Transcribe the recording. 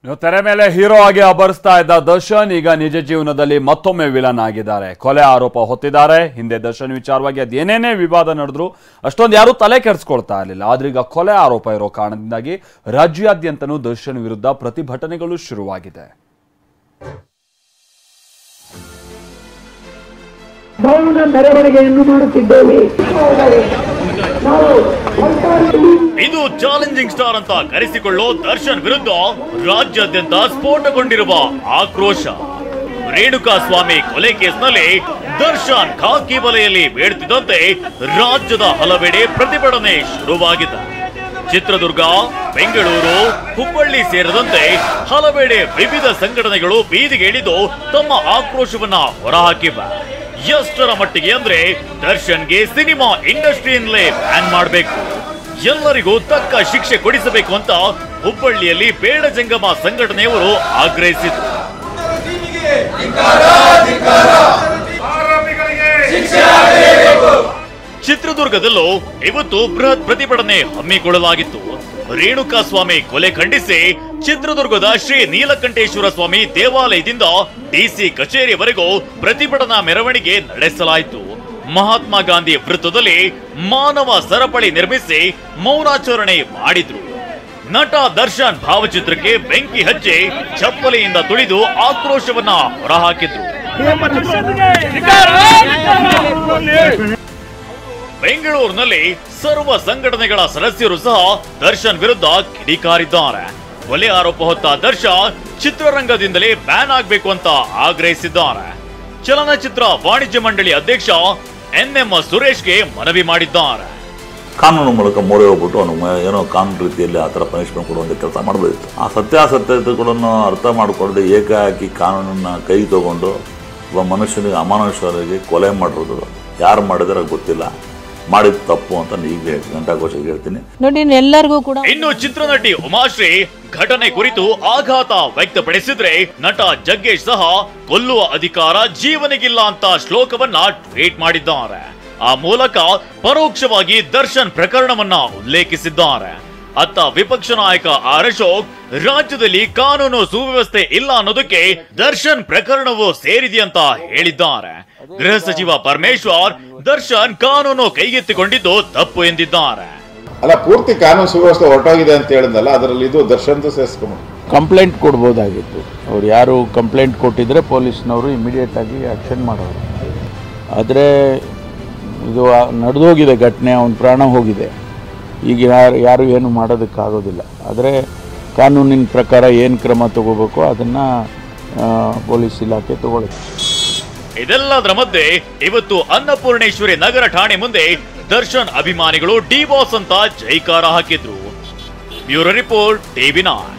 ತೆರೆ ಮೇಲೆ ಹೀರೋ ಆಗಿ ಅಬ್ಬರಿಸ್ತಾ ಇದ್ದ ದರ್ಶನ್ ಈಗ ನಿಜ ಜೀವನದಲ್ಲಿ ಮತ್ತೊಮ್ಮೆ ವಿಲನ್ ಆಗಿದ್ದಾರೆ. ಕೊಲೆ ಆರೋಪ ಹೊತ್ತಿದ್ದಾರೆ. ಹಿಂದೆ ದರ್ಶನ್ ವಿಚಾರವಾಗಿ ಅದೇನೇನೇ ವಿವಾದ ನಡೆದ್ರು ಅಷ್ಟೊಂದು ಯಾರೂ ತಲೆ ಕೆಡಿಸ್ಕೊಳ್ತಾ ಇರಲಿಲ್ಲ. ಆದ್ರೆ ಈಗ ಕೊಲೆ ಆರೋಪ ಇರೋ ಕಾರಣದಿಂದಾಗಿ ರಾಜ್ಯಾದ್ಯಂತನೂ ದರ್ಶನ್ ವಿರುದ್ಧ ಪ್ರತಿಭಟನೆಗಳು ಶುರುವಾಗಿದೆ. ಮೆರವಣಿಗೆಯನ್ನು ಮಾಡುತ್ತಿದ್ದೇವೆ. ಇದು ಚಾಲೆಂಜಿಂಗ್ ಸ್ಟಾರ್ ಅಂತ ಕರೆಸಿಕೊಳ್ಳೋ ದರ್ಶನ್ ವಿರುದ್ಧ ರಾಜ್ಯಾದ್ಯಂತ ಸ್ಫೋಟಗೊಂಡಿರುವ ಆಕ್ರೋಶ. ರೇಣುಕಾ ಸ್ವಾಮಿ ಕೊಲೆ ಕೇಸ್ನಲ್ಲಿ ದರ್ಶನ್ ಖಾಕಿ ವಲಯಲ್ಲಿ ಬೇಡುತ್ತಿದ್ದಂತೆ ರಾಜ್ಯದ ಹಲವೆಡೆ ಪ್ರತಿಭಟನೆ ಶುರುವಾಗಿದೆ. ಚಿತ್ರದುರ್ಗ, ಬೆಂಗಳೂರು, ಹುಬ್ಬಳ್ಳಿ ಸೇರಿದಂತೆ ಹಲವೆಡೆ ವಿವಿಧ ಸಂಘಟನೆಗಳು ಬೀದಿಗೆ ಇಳಿದು ತಮ್ಮ ಆಕ್ರೋಶವನ್ನ ಹೊರಹಾಕಿವೆ. ಎಷ್ಟರ ಮಟ್ಟಿಗೆ ಅಂದ್ರೆ ದರ್ಶನ್ಗೆ ಸಿನಿಮಾ ಇಂಡಸ್ಟ್ರಿಯಿಂದಲೇ ಬ್ಯಾನ್ ಮಾಡಬೇಕು, ಎಲ್ಲರಿಗೂ ತಕ್ಕ ಶಿಕ್ಷೆ ಕೊಡಿಸಬೇಕು ಅಂತ ಹುಬ್ಬಳ್ಳಿಯಲ್ಲಿ ಬೇಡ ಜಂಗಮ ಸಂಘಟನೆಯವರು ಆಗ್ರಹಿಸಿದರು. ಚಿತ್ರದುರ್ಗದಲ್ಲೂ ಇವತ್ತು ಬೃಹತ್ ಪ್ರತಿಭಟನೆ ಹಮ್ಮಿಕೊಳ್ಳಲಾಗಿತ್ತು. ರೇಣುಕಾ ಸ್ವಾಮಿ ಕೊಲೆ ಖಂಡಿಸಿ ಚಿತ್ರದುರ್ಗದ ಶ್ರೀ ನೀಲಕಂಠೇಶ್ವರ ಸ್ವಾಮಿ ದೇವಾಲಯದಿಂದ ಡಿಸಿ ಕಚೇರಿವರೆಗೂ ಪ್ರತಿಭಟನಾ ಮೆರವಣಿಗೆ ನಡೆಸಲಾಯಿತು. ಮಹಾತ್ಮ ಗಾಂಧಿ ವೃತ್ತದಲ್ಲಿ ಮಾನವ ಸರಪಳಿ ನಿರ್ಮಿಸಿ ಮೌನಾಚರಣೆ ಮಾಡಿದ್ರು. ನಟ ದರ್ಶನ್ ಭಾವಚಿತ್ರಕ್ಕೆ ಬೆಂಕಿ ಹಚ್ಚಿ ಚಪ್ಪಲಿಯಿಂದ ತುಳಿದು ಆಕ್ರೋಶವನ್ನ ಹೊರಹಾಕಿದ್ರು. ಬೆಂಗಳೂರಿನಲ್ಲಿ ಸರ್ವ ಸಂಘಟನೆಗಳ ಸದಸ್ಯರು ಸಹ ದರ್ಶನ್ ವಿರುದ್ಧ ಕಿಡಿಕಾರಿದ್ದಾರೆ. ಕೊಲೆ ಆರೋಪ ಹೊತ್ತ ದರ್ಶನ್ ಚಿತ್ರರಂಗದಿಂದಲೇ ಬ್ಯಾನ್ ಆಗಬೇಕು ಅಂತ ಆಗ್ರಹಿಸಿದ್ದಾರೆ. ಚಲನಚಿತ್ರ ವಾಣಿಜ್ಯ ಮಂಡಳಿ ಅಧ್ಯಕ್ಷ NM ಸುರೇಶ್ಗೆ ಮನವಿ ಮಾಡಿದ್ದಾರೆ. ಕಾನೂನು ಮೂಲಕ ಮೊರೆ ಹೋಗ್ಬಿಟ್ಟು ಅವನು ಏನೋ ಕಾನೂನು ರೀತಿಯಲ್ಲಿ ಆ ಥರ ಪನಿಷ್ಮೆಂಟ್ ಕೊಡುವಂಥ ಕೆಲಸ ಮಾಡಬೇಕಿತ್ತು. ಆ ಸತ್ಯಾಸತ್ಯತೆಗಳನ್ನು ಅರ್ಥ ಮಾಡಿಕೊಳ್ಳದೆ ಏಕಾಏಕಿ ಕಾನೂನನ್ನು ಕೈ ತಗೊಂಡು ಒಬ್ಬ ಮನುಷ್ಯನಿಗೆ ಅಮಾನುಷರಿಗೆ ಕೊಲೆ ಮಾಡಿರೋದು ಯಾರು ಮಾಡಿದ್ರೆ ಗೊತ್ತಿಲ್ಲ, ಮಾಡಿದ ತಪ್ಪು ಅಂತ ಈಗ ಗಂಟಾಘೋಷ ಹೇಳ್ತೀನಿ ನೋಡಿ. ಎಲ್ಲರಿಗೂ ಕೂಡ ಇನ್ನು ಚಿತ್ರನಟಿ ಉಮಾಶ್ರೀ ಘಟನೆ ಕುರಿತು ಆಘಾತ ವ್ಯಕ್ತಪಡಿಸಿದ್ರೆ, ನಟ ಜಗ್ಗೇಶ್ ಸಹ ಕೊಲ್ಲುವ ಅಧಿಕಾರ ಜೀವನಿಗಿಲ್ಲ ಅಂತ ಶ್ಲೋಕವನ್ನ ಟ್ವೀಟ್ ಮಾಡಿದ್ದಾರೆ. ಆ ಮೂಲಕ ಪರೋಕ್ಷವಾಗಿ ದರ್ಶನ್ ಪ್ರಕರಣವನ್ನ ಉಲ್ಲೇಖಿಸಿದ್ದಾರೆ. ಅತ್ತ ವಿಪಕ್ಷ ನಾಯಕ ಆರ್ ಅಶೋಕ್ ರಾಜ್ಯದಲ್ಲಿ ಕಾನೂನು ಸುವ್ಯವಸ್ಥೆ ಇಲ್ಲ ಅನ್ನೋದಕ್ಕೆ ದರ್ಶನ್ ಪ್ರಕರಣವು ಸೇರಿದೆಯಂತ ಹೇಳಿದ್ದಾರೆ. ಗೃಹ ಸಚಿವ ಪರಮೇಶ್ವರ್ ದರ್ಶನ್ ಕಾನೂನು ಕೈಗೆತ್ತಿಕೊಂಡಿದ್ದು ತಪ್ಪು ಎಂದಿದ್ದಾರೆ. ಅಲ್ಲ, ಪೂರ್ತಿ ಕಾನೂನು ಸುವ್ಯವಸ್ಥೆ ಹೊರಟೋಗಿದೆ ಅಂತ ಹೇಳಿದ್ನಲ್ಲ, ಅದರಲ್ಲಿ ಇದು ದರ್ಶನ್ ಸೇರಿಸ್ಕೊಂಡು ಕಂಪ್ಲೇಂಟ್ ಕೊಡ್ಬೋದಾಗಿತ್ತು. ಅವ್ರು ಯಾರು ಕಂಪ್ಲೇಂಟ್ ಕೊಟ್ಟಿದ್ರೆ ಪೊಲೀಸ್ನವರು ಇಮಿಡಿಯೇಟ್ ಆಗಿ ಆಕ್ಷನ್ ಮಾಡೋರು. ಆದರೆ ಇದು ನಡೆದೋಗಿದೆ ಘಟನೆ, ಅವನ ಪ್ರಾಣ ಹೋಗಿದೆ. ಈಗ ಯಾರು ಏನು ಮಾಡೋದಕ್ಕಾಗೋದಿಲ್ಲ. ಆದರೆ ಕಾನೂನಿನ ಪ್ರಕಾರ ಏನು ಕ್ರಮ ತಗೋಬೇಕು ಅದನ್ನು ಪೊಲೀಸ್ ಇಲಾಖೆ ತಗೊಳ್ಳುತ್ತೆ. ಇದೆಲ್ಲದರ ಮಧ್ಯೆ ಇವತ್ತು ಅನ್ನಪೂರ್ಣೇಶ್ವರಿ ನಗರ ಠಾಣೆ ಮುಂದೆ ದರ್ಶನ್ ಅಭಿಮಾನಿಗಳು ಡಿ ಬಾಸ್ ಅಂತ ಜೈಕಾರ ಹಾಕಿದ್ರು. Bureau report, TV9.